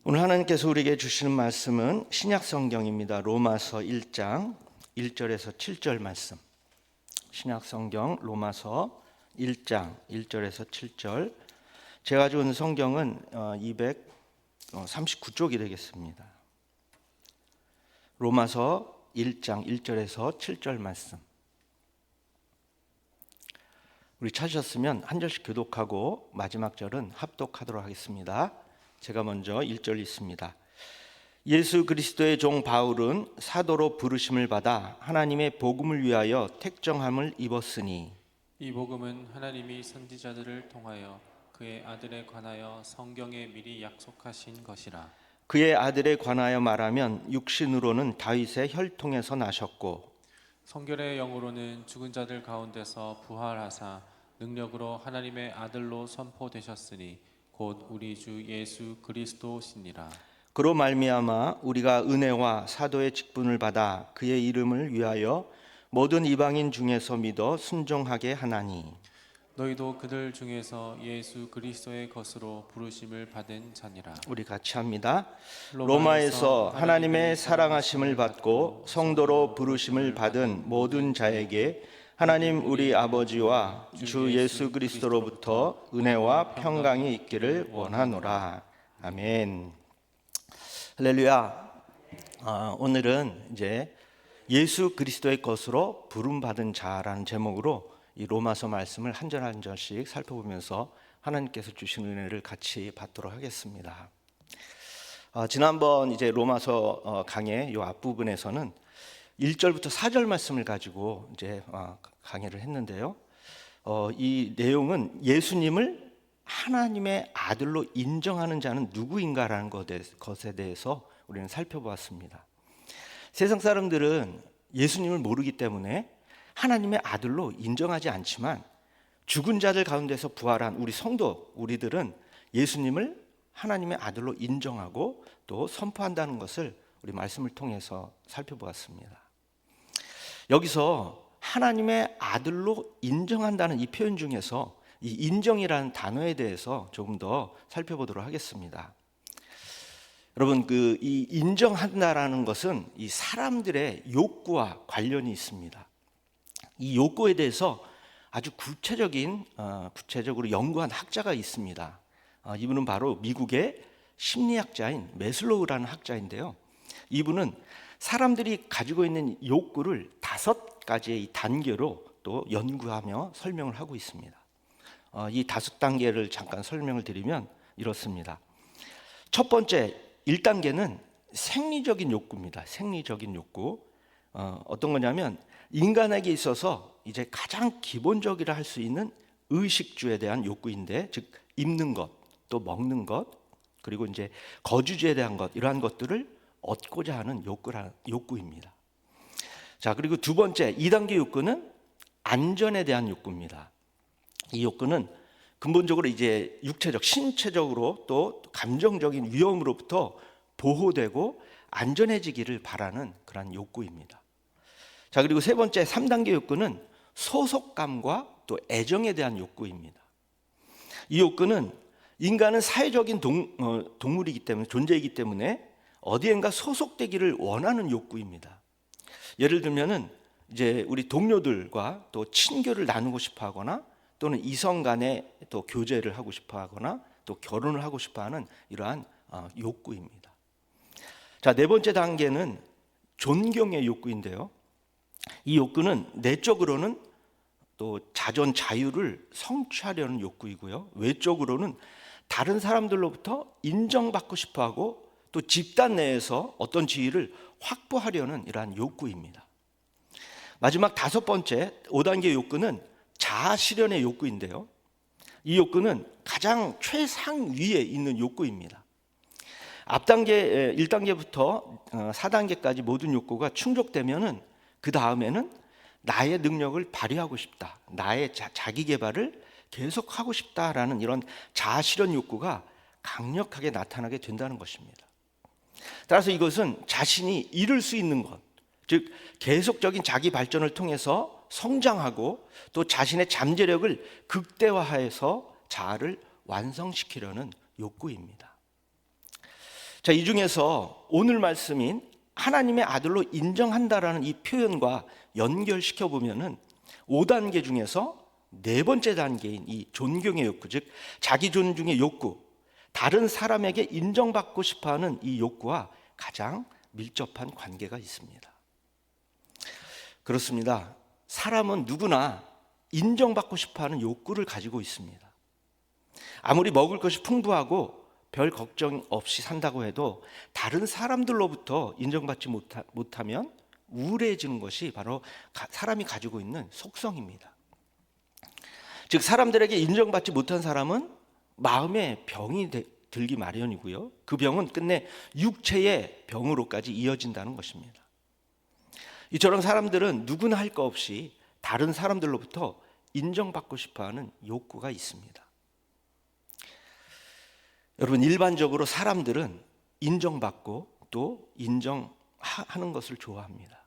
오늘 하나님께서 우리에게 주시는 말씀은 신약 성경입니다. 로마서 1장 1절에서 7절 말씀. 신약 성경 로마서 1장 1절에서 7절. 제가 가지고 있는 성경은 239쪽이 되겠습니다. 로마서 1장 1절에서 7절 말씀. 우리 찾으셨으면 한 절씩 교독하고 마지막 절은 합독하도록 하겠습니다. 제가 먼저 1절 읽습니다. 예수 그리스도의 종 바울은 사도로 부르심을 받아 하나님의 복음을 위하여 택정함을 입었으니, 이 복음은 하나님이 선지자들을 통하여 그의 아들에 관하여 성경에 미리 약속하신 것이라. 그의 아들에 관하여 말하면 육신으로는 다윗의 혈통에서 나셨고 성결의 영으로는 죽은 자들 가운데서 부활하사 능력으로 하나님의 아들로 선포되셨으니 곧 우리 주 예수 그리스도시니라. 그로 말미암아 우리가 은혜와 사도의 직분을 받아 그의 이름을 위하여 모든 이방인 중에서 믿어 순종하게 하나니, 너희도 그들 중에서 예수 그리스도의 것으로 부르심을 받은 자니라. 우리 같이 합니다. 로마에서 하나님의 사랑하심을 받고 성도로 부르심을 받은 모든 자에게 하나님 우리 아버지와 주 예수 그리스도로부터 은혜와 평강이 있기를 원하노라. 아멘. 할렐루야. 오늘은 이제 예수 그리스도의 것으로 부름받은 자라는 제목으로 이 로마서 말씀을 한 절 한 절씩 살펴보면서 하나님께서 주신 은혜를 같이 받도록 하겠습니다. 지난번 이제 로마서 강의 요 앞부분에서는 1절부터 4절 말씀을 가지고 이제 강의를 했는데요. 이 내용은 예수님을 하나님의 아들로 인정하는 자는 누구인가라는 것에 대해서 우리는 살펴보았습니다. 세상 사람들은 예수님을 모르기 때문에 하나님의 아들로 인정하지 않지만 죽은 자들 가운데서 부활한 우리 성도, 우리들은 예수님을 하나님의 아들로 인정하고 또 선포한다는 것을 우리 말씀을 통해서 살펴보았습니다. 여기서 하나님의 아들로 인정한다는 이 표현 중에서 이 인정이라는 단어에 대해서 조금 더 살펴보도록 하겠습니다. 여러분, 이 인정한다라는 것은 이 사람들의 욕구와 관련이 있습니다. 이 욕구에 대해서 아주 구체적으로 연구한 학자가 있습니다. 이분은 바로 미국의 심리학자인 매슬로우라는 학자인데요. 이분은 사람들이 가지고 있는 욕구를 5가지의 단계로 또 연구하며 설명을 하고 있습니다. 이 5단계를 잠깐 설명을 드리면 이렇습니다. 첫 번째 1단계는 생리적인 욕구입니다. 생리적인 욕구. 어떤 거냐면 인간에게 있어서 이제 가장 기본적이라 할 수 있는 의식주에 대한 욕구인데, 즉 입는 것, 또 먹는 것, 그리고 이제 거주지에 대한 것, 이러한 것들을 얻고자 하는 욕구입니다. 자, 그리고 두 번째 2단계 욕구는 안전에 대한 욕구입니다. 이 욕구는 근본적으로 이제 육체적, 신체적으로 또 감정적인 위험으로부터 보호되고 안전해지기를 바라는 그런 욕구입니다. 자, 그리고 세 번째 3단계 욕구는 소속감과 또 애정에 대한 욕구입니다. 이 욕구는 인간은 사회적인 동물이기 때문에, 존재이기 때문에 어디엔가 소속되기를 원하는 욕구입니다. 예를 들면은 이제 우리 동료들과 또 친교를 나누고 싶어 하거나 또는 이성 간에 또 교제를 하고 싶어 하거나 또 결혼을 하고 싶어 하는 이러한 욕구입니다. 자, 네 번째 단계는 존경의 욕구인데요. 이 욕구는 내적으로는 또 자존 자유를 성취하려는 욕구이고요. 외적으로는 다른 사람들로부터 인정받고 싶어 하고 또 집단 내에서 어떤 지위를 확보하려는 이러한 욕구입니다. 마지막 5번째 5단계 욕구는 자아 실현의 욕구인데요. 이 욕구는 가장 최상위에 있는 욕구입니다. 앞단계 1단계부터 4단계까지 모든 욕구가 충족되면은 그 다음에는 나의 능력을 발휘하고 싶다, 나의 자기 개발을 계속하고 싶다라는 이런 자아 실현 욕구가 강력하게 나타나게 된다는 것입니다. 따라서 이것은 자신이 이룰 수 있는 것, 즉 계속적인 자기 발전을 통해서 성장하고 또 자신의 잠재력을 극대화해서 자아를 완성시키려는 욕구입니다. 자, 이 중에서 오늘 말씀인 하나님의 아들로 인정한다라는 이 표현과 연결시켜 보면은 5단계 중에서 네 번째 단계인 이 존경의 욕구, 즉 자기 존중의 욕구, 다른 사람에게 인정받고 싶어하는 이 욕구와 가장 밀접한 관계가 있습니다. 그렇습니다. 사람은 누구나 인정받고 싶어하는 욕구를 가지고 있습니다. 아무리 먹을 것이 풍부하고 별 걱정 없이 산다고 해도 다른 사람들로부터 인정받지 못하면 우울해지는 것이 바로 사람이 가지고 있는 속성입니다. 즉 사람들에게 인정받지 못한 사람은 마음에 병이 들기 마련이고요. 그 병은 끝내 육체의 병으로까지 이어진다는 것입니다. 이처럼 사람들은 누구나 할 거 없이 다른 사람들로부터 인정받고 싶어하는 욕구가 있습니다. 여러분, 일반적으로 사람들은 인정받고 또 인정하는 것을 좋아합니다.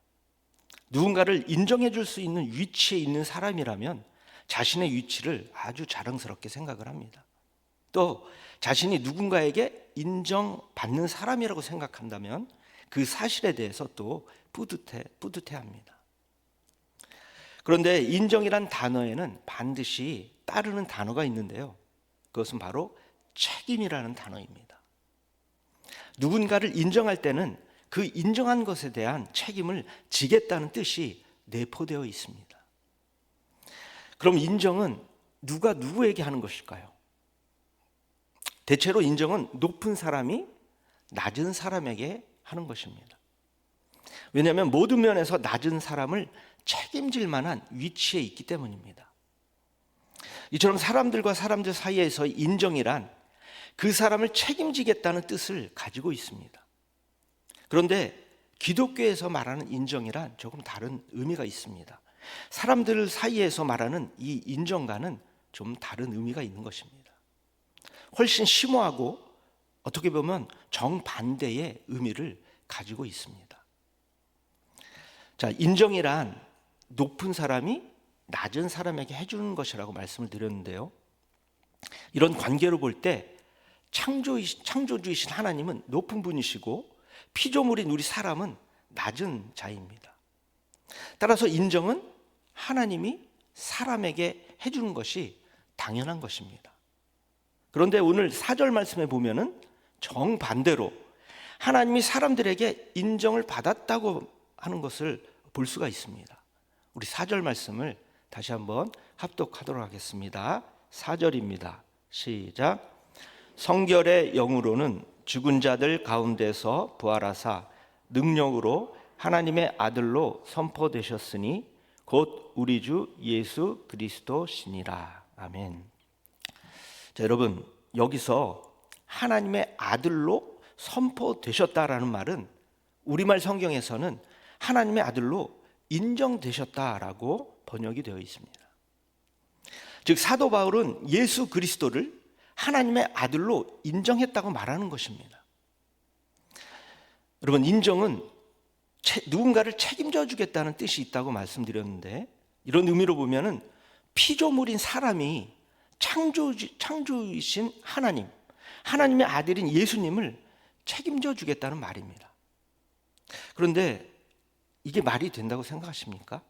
누군가를 인정해 줄 수 있는 위치에 있는 사람이라면 자신의 위치를 아주 자랑스럽게 생각을 합니다. 또 자신이 누군가에게 인정받는 사람이라고 생각한다면 그 사실에 대해서 또 뿌듯해합니다. 그런데 인정이란 단어에는 반드시 따르는 단어가 있는데요. 그것은 바로 책임이라는 단어입니다. 누군가를 인정할 때는 그 인정한 것에 대한 책임을 지겠다는 뜻이 내포되어 있습니다. 그럼 인정은 누가 누구에게 하는 것일까요? 대체로 인정은 높은 사람이 낮은 사람에게 하는 것입니다. 왜냐하면 모든 면에서 낮은 사람을 책임질 만한 위치에 있기 때문입니다. 이처럼 사람들과 사람들 사이에서의 인정이란 그 사람을 책임지겠다는 뜻을 가지고 있습니다. 그런데 기독교에서 말하는 인정이란 조금 다른 의미가 있습니다. 사람들 사이에서 말하는 이 인정과는 좀 다른 의미가 있는 것입니다. 훨씬 심오하고 어떻게 보면 정반대의 의미를 가지고 있습니다. 자, 인정이란 높은 사람이 낮은 사람에게 해주는 것이라고 말씀을 드렸는데요. 이런 관계로 볼 때 창조주이신 하나님은 높은 분이시고 피조물인 우리 사람은 낮은 자입니다. 따라서 인정은 하나님이 사람에게 해주는 것이 당연한 것입니다. 그런데 오늘 4절 말씀에 보면은 정반대로 하나님이 사람들에게 인정을 받았다고 하는 것을 볼 수가 있습니다. 우리 4절 말씀을 다시 한번 합독하도록 하겠습니다. 4절입니다. 시작. 성결의 영으로는 죽은 자들 가운데서 부활하사 능력으로 하나님의 아들로 선포되셨으니 곧 우리 주 예수 그리스도시니라. 아멘. 자, 여러분, 여기서 하나님의 아들로 선포되셨다라는 말은 우리말 성경에서는 하나님의 아들로 인정되셨다라고 번역이 되어 있습니다. 즉 사도 바울은 예수 그리스도를 하나님의 아들로 인정했다고 말하는 것입니다. 여러분, 인정은 누군가를 책임져 주겠다는 뜻이 있다고 말씀드렸는데, 이런 의미로 보면은 피조물인 사람이 창조이신 하나님의 아들인 예수님을 책임져 주겠다는 말입니다. 그런데 이게 말이 된다고 생각하십니까?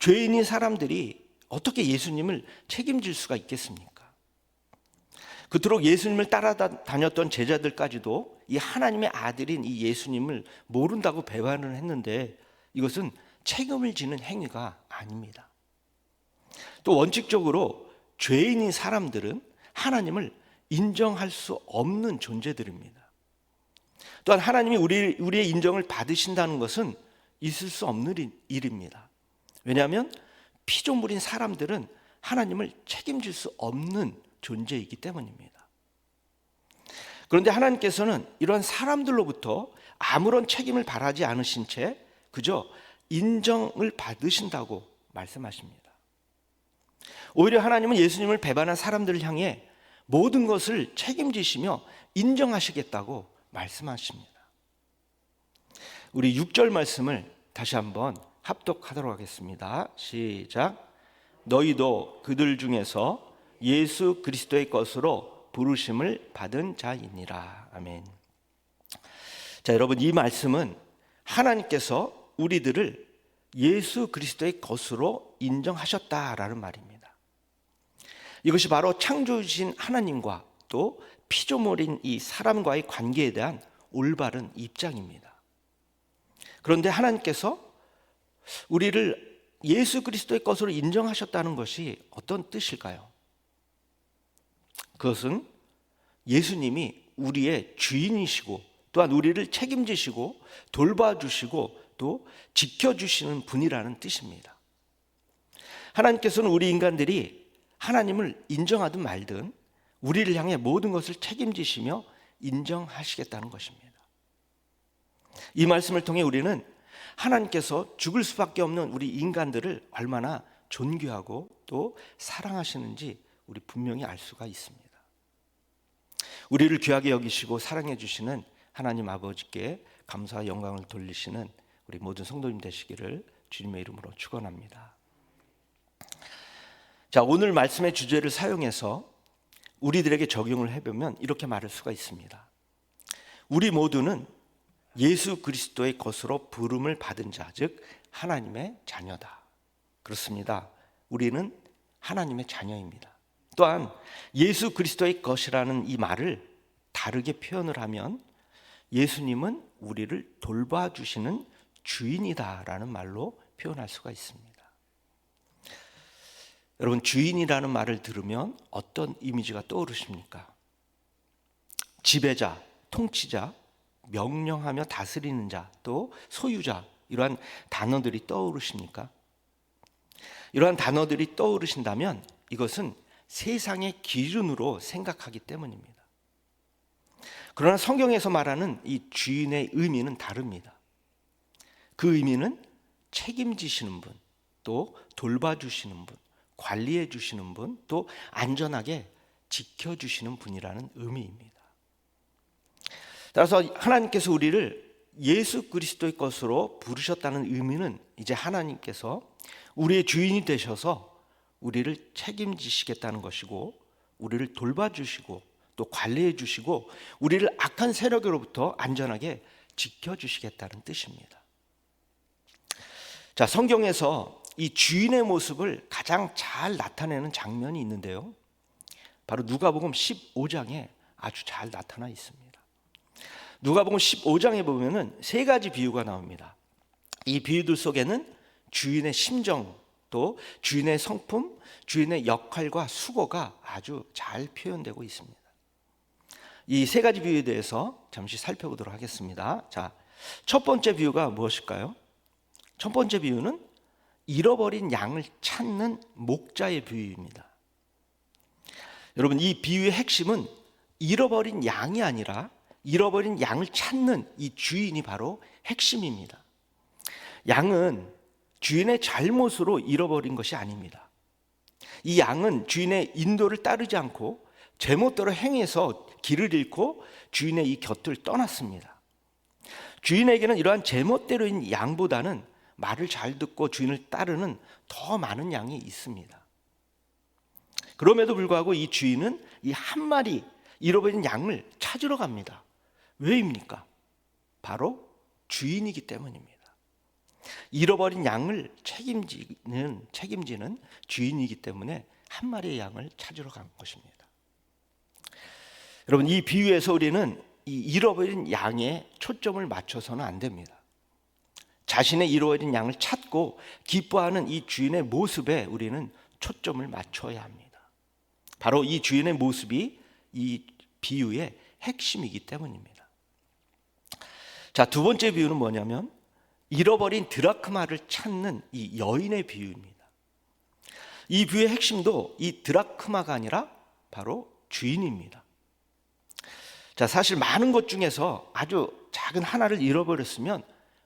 죄인인 사람들이 어떻게 예수님을 책임질 수가 있겠습니까? 그토록 예수님을 따라다녔던 제자들까지도 이 하나님의 아들인 이 예수님을 모른다고 배반을 했는데 이것은 책임을 지는 행위가 아닙니다. 또 원칙적으로 죄인인 사람들은 하나님을 인정할 수 없는 존재들입니다. 또한 하나님이 우리의 인정을 받으신다는 것은 있을 수 없는 일입니다. 왜냐하면 피조물인 사람들은 하나님을 책임질 수 없는 존재이기 때문입니다. 그런데 하나님께서는 이런 사람들로부터 아무런 책임을 바라지 않으신 채 그저 인정을 받으신다고 말씀하십니다. 오히려 하나님은 예수님을 배반한 사람들을 향해 모든 것을 책임지시며 인정하시겠다고 말씀하십니다. 우리 6절 말씀을 다시 한번 합독하도록 하겠습니다. 시작. 너희도 그들 중에서 예수 그리스도의 것으로 부르심을 받은 자이니라. 아멘. 자, 여러분, 이 말씀은 하나님께서 우리들을 예수 그리스도의 것으로 인정하셨다라는 말입니다. 이것이 바로 창조주신 하나님과 또 피조물인 이 사람과의 관계에 대한 올바른 입장입니다. 그런데 하나님께서 우리를 예수 그리스도의 것으로 인정하셨다는 것이 어떤 뜻일까요? 그것은 예수님이 우리의 주인이시고 또한 우리를 책임지시고 돌봐주시고 또 지켜주시는 분이라는 뜻입니다. 하나님께서는 우리 인간들이 하나님을 인정하든 말든 우리를 향해 모든 것을 책임지시며 인정하시겠다는 것입니다. 이 말씀을 통해 우리는 하나님께서 죽을 수밖에 없는 우리 인간들을 얼마나 존귀하고 또 사랑하시는지 우리 분명히 알 수가 있습니다. 우리를 귀하게 여기시고 사랑해 주시는 하나님 아버지께 감사와 영광을 돌리시는 우리 모든 성도님 되시기를 주님의 이름으로 축원합니다. 자, 오늘 말씀의 주제를 사용해서 우리들에게 적용을 해보면 이렇게 말할 수가 있습니다. 우리 모두는 예수 그리스도의 것으로 부름을 받은 자, 즉 하나님의 자녀다. 그렇습니다. 우리는 하나님의 자녀입니다. 또한 예수 그리스도의 것이라는 이 말을 다르게 표현을 하면 예수님은 우리를 돌봐주시는 주인이다라는 말로 표현할 수가 있습니다. 여러분, 주인이라는 말을 들으면 어떤 이미지가 떠오르십니까? 지배자, 통치자, 명령하며 다스리는 자, 또 소유자, 이러한 단어들이 떠오르십니까? 이러한 단어들이 떠오르신다면 이것은 세상의 기준으로 생각하기 때문입니다. 그러나 성경에서 말하는 이 주인의 의미는 다릅니다. 그 의미는 책임지시는 분, 또 돌봐주시는 분, 관리해 주시는 분, 또 안전하게 지켜주시는 분이라는 의미입니다. 따라서 하나님께서 우리를 예수 그리스도의 것으로 부르셨다는 의미는 이제 하나님께서 우리의 주인이 되셔서 우리를 책임지시겠다는 것이고 우리를 돌봐주시고 또 관리해 주시고 우리를 악한 세력으로부터 안전하게 지켜주시겠다는 뜻입니다. 자, 성경에서 이 주인의 모습을 가장 잘 나타내는 장면이 있는데요, 바로 누가복음 15장에 아주 잘 나타나 있습니다. 누가복음 15장에 보면은 세 가지 비유가 나옵니다. 이 비유들 속에는 주인의 심정, 또 주인의 성품, 주인의 역할과 수고가 아주 잘 표현되고 있습니다. 이 세 가지 비유에 대해서 잠시 살펴보도록 하겠습니다. 자, 첫 번째 비유가 무엇일까요? 첫 번째 비유는 잃어버린 양을 찾는 목자의 비유입니다. 여러분, 이 비유의 핵심은 잃어버린 양이 아니라 잃어버린 양을 찾는 이 주인이 바로 핵심입니다. 양은 주인의 잘못으로 잃어버린 것이 아닙니다. 이 양은 주인의 인도를 따르지 않고 제멋대로 행해서 길을 잃고 주인의 이 곁을 떠났습니다. 주인에게는 이러한 제멋대로인 양보다는 말을 잘 듣고 주인을 따르는 더 많은 양이 있습니다. 그럼에도 불구하고 이 주인은 이 한 마리 잃어버린 양을 찾으러 갑니다. 왜입니까? 바로 주인이기 때문입니다. 잃어버린 양을 책임지는 주인이기 때문에 한 마리의 양을 찾으러 간 것입니다. 여러분, 이 비유에서 우리는 이 잃어버린 양에 초점을 맞춰서는 안 됩니다. 자신의 잃어버린 양을 찾고 기뻐하는 이 주인의 모습에 우리는 초점을 맞춰야 합니다. 바로 이 주인의 모습이 이 비유의 핵심이기 때문입니다. 자, 두 번째 비유는 뭐냐면 잃어버린 드라크마를 찾는 이 여인의 비유입니다. 이 비유의 핵심도 이 드라크마가 아니라 바로 주인입니다. 자, 사실 많은 것 중에서 아주 작은 하나를 잃어버렸으면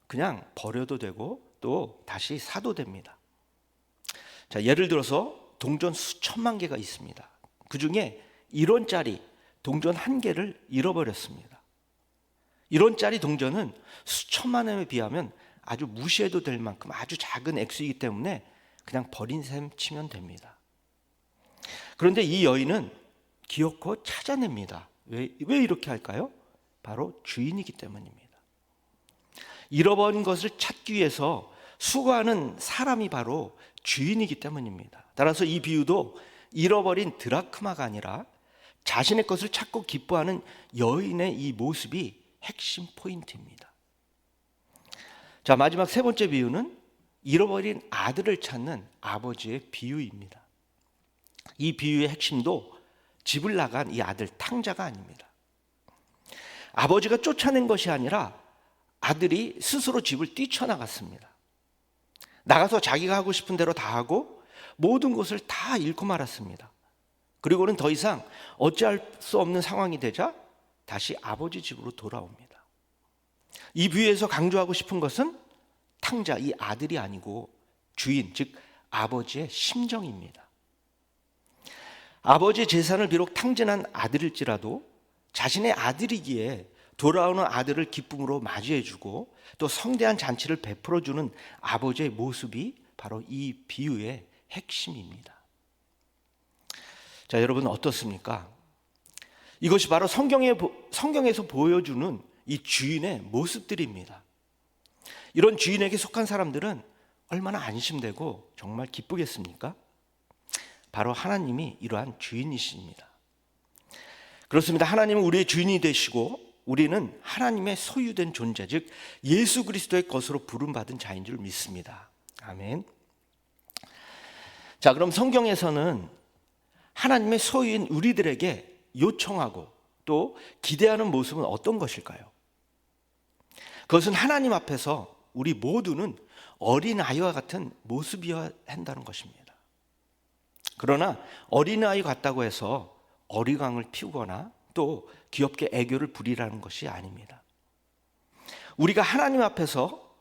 그냥 버려도 되고 또 다시 사도 됩니다. 자, 예를 들어서 동전 수천만 개가 있습니다. 그 중에 1원짜리 동전 한 개를 잃어버렸습니다. 1원짜리 동전은 수천만 원에 비하면 아주 무시해도 될 만큼 아주 작은 액수이기 때문에 그냥 버린 셈 치면 됩니다. 그런데 이 여인은 기어코 찾아냅니다. 왜 이렇게 할까요? 바로 주인이기 때문입니다. 잃어버린 것을 찾기 위해서 수고하는 사람이 바로 주인이기 때문입니다. 따라서 이 비유도 잃어버린 드라크마가 아니라 자신의 것을 찾고 기뻐하는 여인의 이 모습이 핵심 포인트입니다. 자, 마지막 세 번째 비유는 잃어버린 아들을 찾는 아버지의 비유입니다. 이 비유의 핵심도 집을 나간 이 아들 탕자가 아닙니다. 아버지가 쫓아낸 것이 아니라 아들이 스스로 집을 뛰쳐나갔습니다. 나가서 자기가 하고 싶은 대로 다 하고 모든 것을 다 잃고 말았습니다. 그리고는 더 이상 어찌할 수 없는 상황이 되자 다시 아버지 집으로 돌아옵니다. 이 비유에서 강조하고 싶은 것은 탕자, 이 아들이 아니고 주인, 즉 아버지의 심정입니다. 아버지의 재산을 비록 탕진한 아들일지라도 자신의 아들이기에 돌아오는 아들을 기쁨으로 맞이해주고 또 성대한 잔치를 베풀어주는 아버지의 모습이 바로 이 비유의 핵심입니다. 자, 여러분 어떻습니까? 이것이 바로 성경에서 보여주는 이 주인의 모습들입니다. 이런 주인에게 속한 사람들은 얼마나 안심되고 정말 기쁘겠습니까? 바로 하나님이 이러한 주인이십니다. 그렇습니다. 하나님은 우리의 주인이 되시고 우리는 하나님의 소유된 존재, 즉 예수 그리스도의 것으로 부름받은 자인 줄 믿습니다. 아멘. 자, 그럼 성경에서는 하나님의 소유인 우리들에게 요청하고 또 기대하는 모습은 어떤 것일까요? 그것은 하나님 앞에서 우리 모두는 어린아이와 같은 모습이어야 한다는 것입니다. 그러나 어린아이 같다고 해서 어리광을 피우거나 또 귀엽게 애교를 부리라는 것이 아닙니다. 우리가 하나님 앞에서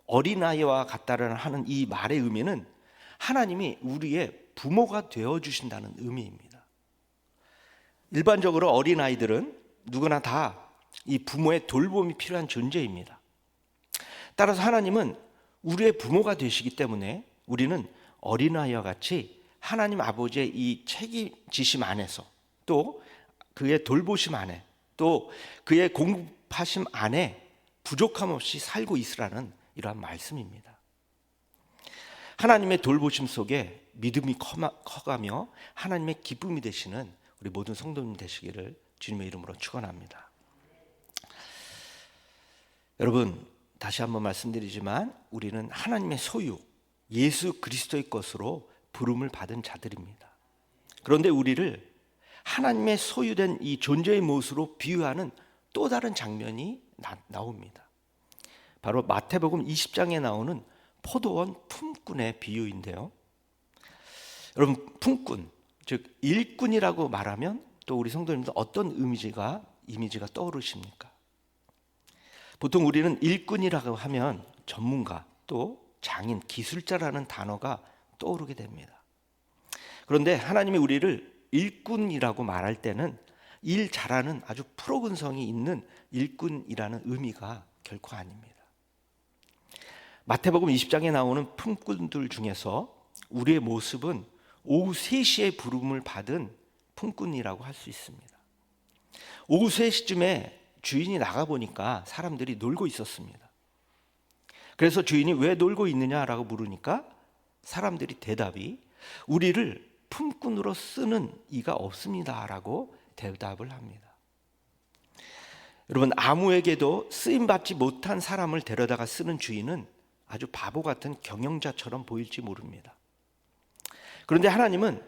어린아이와 같다라는 하는 이 말의 의미는 하나님이 우리의 부모가 되어주신다는 의미입니다. 일반적으로 어린아이들은 누구나 다 이 부모의 돌봄이 필요한 존재입니다. 따라서 하나님은 우리의 부모가 되시기 때문에 우리는 어린아이와 같이 하나님 아버지의 이 책임지심 안에서 또 그의 돌보심 안에 또 그의 공급하심 안에 부족함 없이 살고 있으라는 이러한 말씀입니다. 하나님의 돌보심 속에 믿음이 커가며 하나님의 기쁨이 되시는 우리 모든 성도님 되시기를 주님의 이름으로 축원합니다. 여러분, 다시 한번 말씀드리지만 우리는 하나님의 소유, 예수 그리스도의 것으로 부름을 받은 자들입니다. 그런데 우리를 하나님의 소유된 이 존재의 모습으로 비유하는 또 다른 장면이 나옵니다. 바로 마태복음 20장에 나오는 포도원 품꾼의 비유인데요. 여러분, 품꾼, 즉 일꾼이라고 말하면 또 우리 성도님들 어떤 이미지가 떠오르십니까? 보통 우리는 일꾼이라고 하면 전문가 또 장인, 기술자라는 단어가 떠오르게 됩니다. 그런데 하나님이 우리를 일꾼이라고 말할 때는 일 잘하는 아주 프로 근성이 있는 일꾼이라는 의미가 결코 아닙니다. 마태복음 20장에 나오는 품꾼들 중에서 우리의 모습은 오후 3시에 부름을 받은 품꾼이라고 할 수 있습니다. 오후 3시쯤에 주인이 나가보니까 사람들이 놀고 있었습니다. 그래서 주인이 왜 놀고 있느냐라고 물으니까 사람들이 대답이 우리를 품꾼으로 쓰는 이가 없습니다라고 대답을 합니다. 여러분, 아무에게도 쓰임받지 못한 사람을 데려다가 쓰는 주인은 아주 바보 같은 경영자처럼 보일지 모릅니다. 그런데 하나님은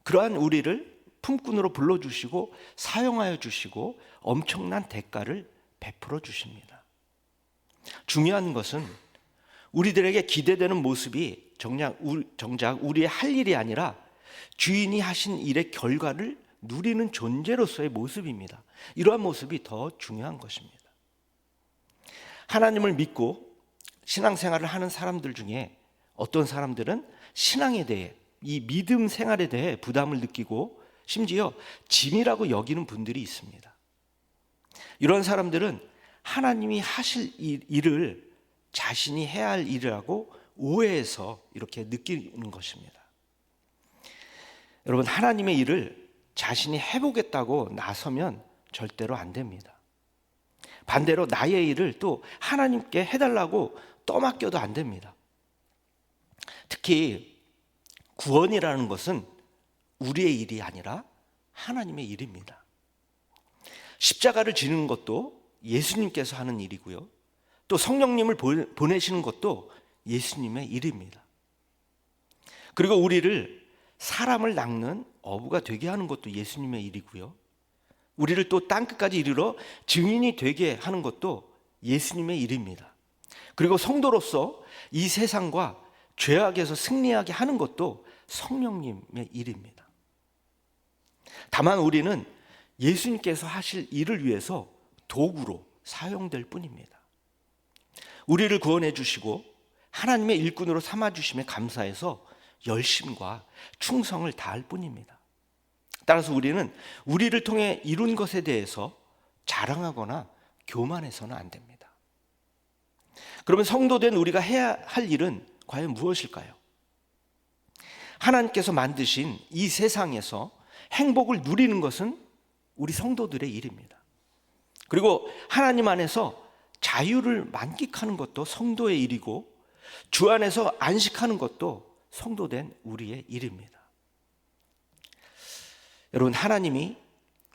그러한 우리를 품꾼으로 불러주시고 사용하여 주시고 엄청난 대가를 베풀어 주십니다. 중요한 것은 우리들에게 기대되는 모습이 정작 우리의 할 일이 아니라 주인이 하신 일의 결과를 누리는 존재로서의 모습입니다. 이러한 모습이 더 중요한 것입니다. 하나님을 믿고 신앙생활을 하는 사람들 중에 어떤 사람들은 신앙에 대해 이 믿음 생활에 대해 부담을 느끼고 심지어 짐이라고 여기는 분들이 있습니다. 이런 사람들은 하나님이 하실 일을 자신이 해야 할 일이라고 오해해서 이렇게 느끼는 것입니다. 여러분, 하나님의 일을 자신이 해보겠다고 나서면 절대로 안 됩니다. 반대로 나의 일을 또 하나님께 해달라고 떠맡겨도 안 됩니다. 특히 구원이라는 것은 우리의 일이 아니라 하나님의 일입니다. 십자가를 지는 것도 예수님께서 하는 일이고요, 또 성령님을 보내시는 것도 예수님의 일입니다. 그리고 우리를 사람을 낚는 어부가 되게 하는 것도 예수님의 일이고요, 우리를 또 땅끝까지 이르러 증인이 되게 하는 것도 예수님의 일입니다. 그리고 성도로서 이 세상과 죄악에서 승리하게 하는 것도 성령님의 일입니다. 다만 우리는 예수님께서 하실 일을 위해서 도구로 사용될 뿐입니다. 우리를 구원해 주시고 하나님의 일꾼으로 삼아 주심에 감사해서 열심과 충성을 다할 뿐입니다. 따라서 우리는 우리를 통해 이룬 것에 대해서 자랑하거나 교만해서는 안 됩니다. 그러면 성도된 우리가 해야 할 일은 과연 무엇일까요? 하나님께서 만드신 이 세상에서 행복을 누리는 것은 우리 성도들의 일입니다. 그리고 하나님 안에서 자유를 만끽하는 것도 성도의 일이고, 주 안에서 안식하는 것도 성도된 우리의 일입니다. 여러분, 하나님이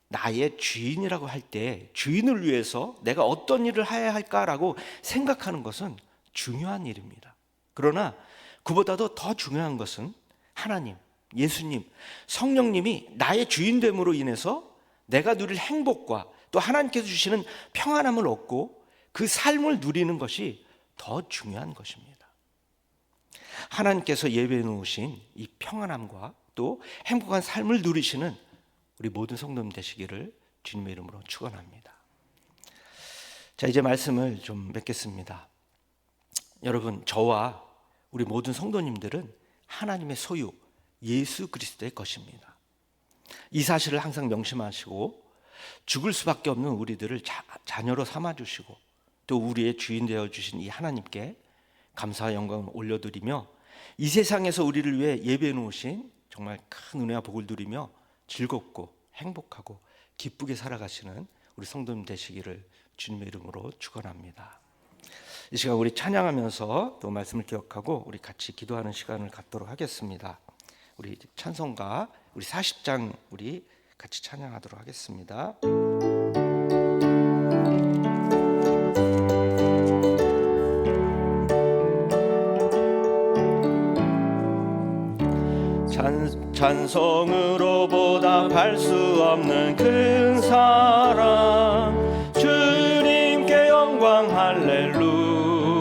나의 주인이라고 할 때 주인을 위해서 내가 어떤 일을 해야 할까라고 생각하는 것은 중요한 일입니다. 그러나 그보다도 더 중요한 것은 하나님, 예수님, 성령님이 나의 주인됨으로 인해서 내가 누릴 행복과 또 하나님께서 주시는 평안함을 얻고 그 삶을 누리는 것이 더 중요한 것입니다. 하나님께서 예배해 놓으신 이 평안함과 또 행복한 삶을 누리시는 우리 모든 성도님 되시기를 주님의 이름으로 축원합니다. 자, 이제 말씀을 좀 맺겠습니다. 여러분, 저와 우리 모든 성도님들은 하나님의 소유, 예수 그리스도의 것입니다. 이 사실을 항상 명심하시고 죽을 수밖에 없는 우리들을 자녀로 삼아주시고 또 우리의 주인 되어주신 이 하나님께 감사와 영광을 올려드리며, 이 세상에서 우리를 위해 예배해 놓으신 정말 큰 은혜와 복을 누리며 즐겁고 행복하고 기쁘게 살아가시는 우리 성도님 되시기를 주님의 이름으로 축원합니다. 이 시간 우리 찬양하면서 또 말씀을 기억하고 우리 같이 기도하는 시간을 갖도록 하겠습니다. 우리 찬송가 우리 40장 우리 같이 찬양하도록 하겠습니다. 찬송으로 보답할 수 없는 큰 사랑, 주님께 영광 할렐루야.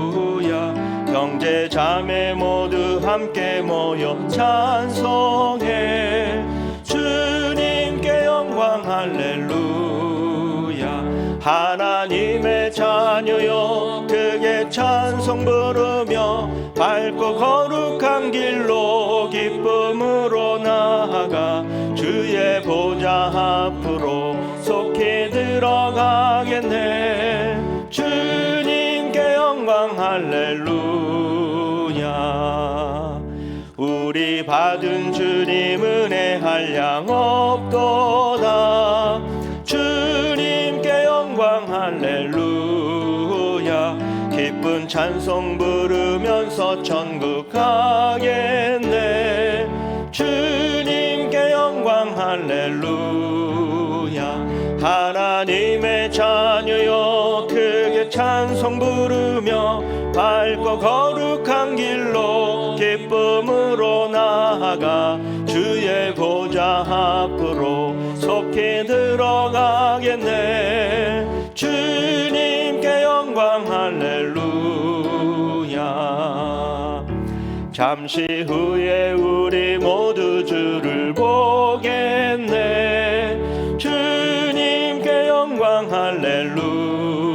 형제 자매 모두 함께 모여 찬송해, 주님께 영광 할렐루야. 하나님의 자녀여 크게 찬송 부르며 밝고 거룩한 길로 기쁨으로 나아가 주의 보좌 앞으로 속히 들어가겠네. 주님께 영광 할렐루야. 우리 받은 주님 은혜 한량 없도다. 주님께 영광 할렐루야. 기쁜 찬송 부르면서 천국 가겠네. 주님께 영광 할렐루야. 하나님의 자녀여 크게 찬송 부르며 밝고 거룩한 길로 기쁨으로 나아가 주의 보좌 앞으로 속히 들어가겠네. 주님께 영광 할렐루야. 잠시 후에 우리 모두 주를 보겠네. 주님께 영광 할렐루야.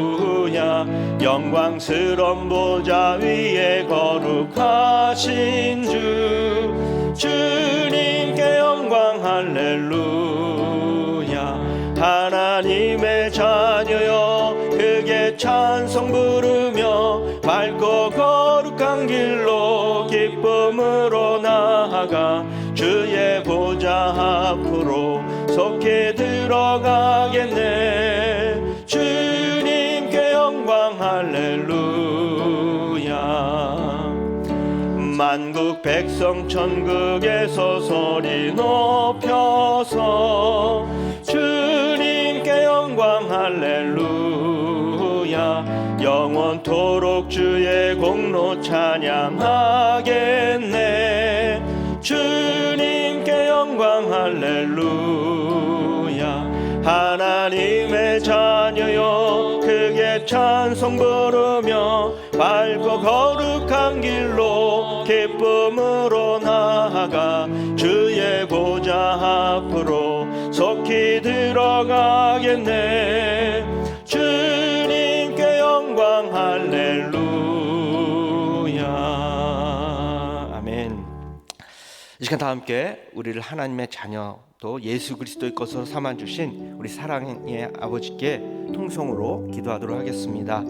영광스러운 보좌 위에 거룩하신 주, 주님께 영광 할렐루야. 하나님의 자녀여 크게 찬송 부르며 밝고 거룩한 길로 기쁨으로 나아가 주의 보좌 앞으로 속히 들어가겠네. 주님께 천국 백성 천국에서 소리 높여서 주님께 영광 할렐루야 영원토록 주의 공로 찬양하겠네 주님께 영광 할렐루야 하나님의 자녀여 크게 찬송 부르며 밝고 거룩한 길로 기쁨으로 나아가 주의 보좌 앞으로 속히 들어가겠네 주님께 영광 할렐루야 아멘. 이 시간 다 함께 우리를 하나님의 자녀 또 예수 그리스도의 것으로 삼아주신 우리 사랑의 아버지께 통성으로 기도하도록 하겠습니다.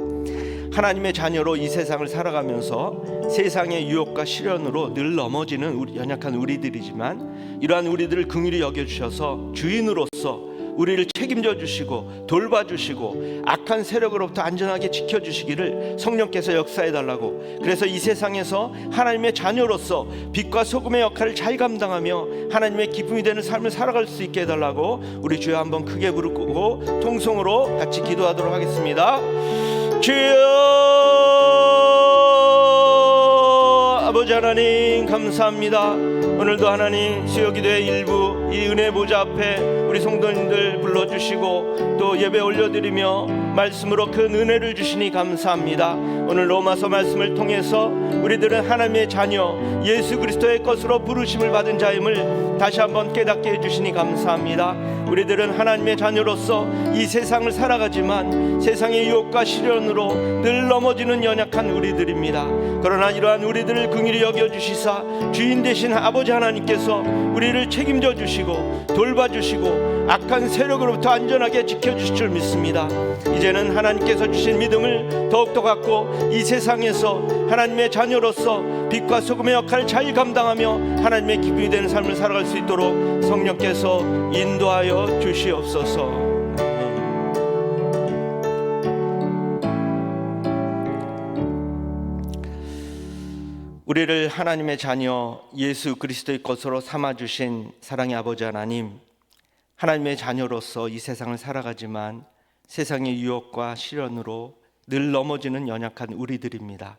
하나님의 자녀로 이 세상을 살아가면서 세상의 유혹과 시련으로 늘 넘어지는 연약한 우리들이지만 이러한 우리들을 긍휼히 여겨주셔서 주인으로서 우리를 책임져 주시고 돌봐주시고 악한 세력으로부터 안전하게 지켜주시기를 성령께서 역사해 달라고 그래서 이 세상에서 하나님의 자녀로서 빛과 소금의 역할을 잘 감당하며 하나님의 기쁨이 되는 삶을 살아갈 수 있게 해달라고 우리 주여 한번 크게 부르고 통성으로 같이 기도하도록 하겠습니다. 주여 아버지 하나님 감사합니다. 오늘도 하나님 수요기도의 일부 이 은혜 보좌 앞에 우리 성도님들 불러주시고 또 예배 올려드리며 말씀으로 큰 은혜를 주시니 감사합니다. 오늘 로마서 말씀을 통해서 우리들은 하나님의 자녀 예수 그리스도의 것으로 부르심을 받은 자임을 다시 한번 깨닫게 해주시니 감사합니다. 우리들은 하나님의 자녀로서 이 세상을 살아가지만 세상의 유혹과 시련으로 늘 넘어지는 연약한 우리들입니다. 그러나 이러한 우리들을 긍휼히 여겨주시사 주인 되신 아버지 하나님께서 우리를 책임져 주시고 돌봐주시고 악한 세력으로부터 안전하게 지켜주실 줄 믿습니다. 이제는 하나님께서 주신 믿음을 더욱더 갖고 이 세상에서 하나님의 자녀로서 빛과 소금의 역할을 잘 감당하며 하나님의 기쁨이 되는 삶을 살아갈 수 있도록 성령께서 인도하여 주시옵소서. 우리를 하나님의 자녀 예수 그리스도의 것으로 삼아주신 사랑의 아버지 하나님, 하나님의 자녀로서 이 세상을 살아가지만 세상의 유혹과 시련으로 늘 넘어지는 연약한 우리들입니다.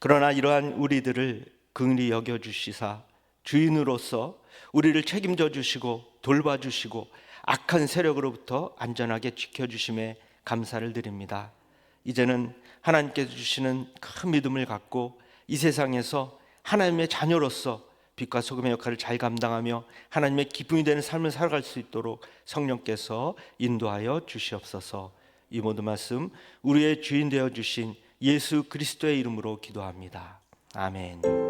그러나 이러한 우리들을 긍휼히 여겨주시사 주인으로서 우리를 책임져 주시고 돌봐주시고 악한 세력으로부터 안전하게 지켜주심에 감사를 드립니다. 이제는 하나님께서 주시는 큰 믿음을 갖고 이 세상에서 하나님의 자녀로서 빛과 소금의 역할을 잘 감당하며 하나님의 기쁨이 되는 삶을 살아갈 수 있도록 성령께서 인도하여 주시옵소서. 이 모든 말씀 우리의 주인 되어 주신 예수 그리스도의 이름으로 기도합니다. 아멘.